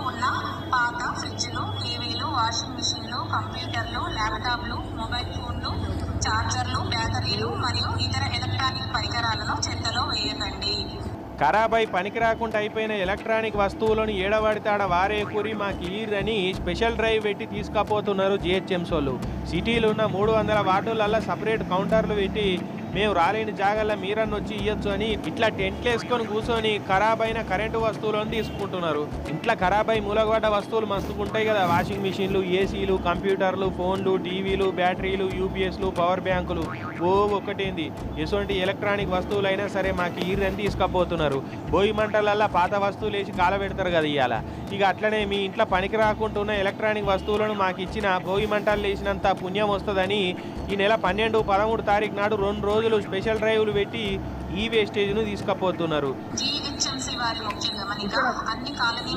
ఉన్న పాత ఫ్రిడ్జ్లు, టీవీలు, వాషింగ్ మిషన్లు, కంప్యూటర్లు, ల్యాప్టాప్లు, మొబైల్ ఫోన్లు, చార్జర్లు, బ్యాటరీలు మరియు ఇతర ఎలక్ట్రానిక్ పరికరాలను చెత్తలో వేయకండి. ఖరాబై పనికి రాకుండా అయిపోయిన ఎలక్ట్రానిక్ వస్తువులను ఏడబడితే ఆడ వారేకూరి మాకు ఈరని స్పెషల్ డ్రైవ్ పెట్టి తీసుకపోతున్నారు జిహెచ్ఎంసోళ్ళు. సిటీలో ఉన్న 300 వార్డులల్లో సపరేట్ కౌంటర్లు పెట్టి మేము రాలేని జాగాల్లో మీరన్న వచ్చి ఇవ్వచ్చు అని ఇట్లా టెంట్లు వేసుకొని కూర్చొని ఖరాబ్ అయిన కరెంటు వస్తువులను తీసుకుంటున్నారు. ఇంట్లో ఖరాబ్ అయి మూలగబడ్డ వస్తువులు మస్తుకుంటాయి కదా, వాషింగ్ మిషన్లు, ఏసీలు, కంప్యూటర్లు, ఫోన్లు, టీవీలు, బ్యాటరీలు, యూపీఎస్లు, పవర్ బ్యాంకులు, ఒకటేంది ఎటువంటి ఎలక్ట్రానిక్ వస్తువులైనా సరే మాకు ఈరని తీసుకపోతున్నారు. భోగి మంటలల్లో పాత వస్తువులు వేసి కాలబెడతారు కదా ఇవాళ. ఇక అట్లనే మీ ఇంట్లో పనికి రాకుంటున్న ఎలక్ట్రానిక్ వస్తువులను మాకు ఇచ్చిన భోగి మంటలు వేసినంత పుణ్యం వస్తుందని ఈ నెల 12, 13 తారీఖు నాడు 2 రోజులు స్పెషల్ డ్రైవ్లు పెట్టి ఈ వేస్టేజ్ను తీసుకపోతున్నారు. జీహెచ్ఎంసీ వారి ముఖ్య గమనిక, అన్ని కాలనీ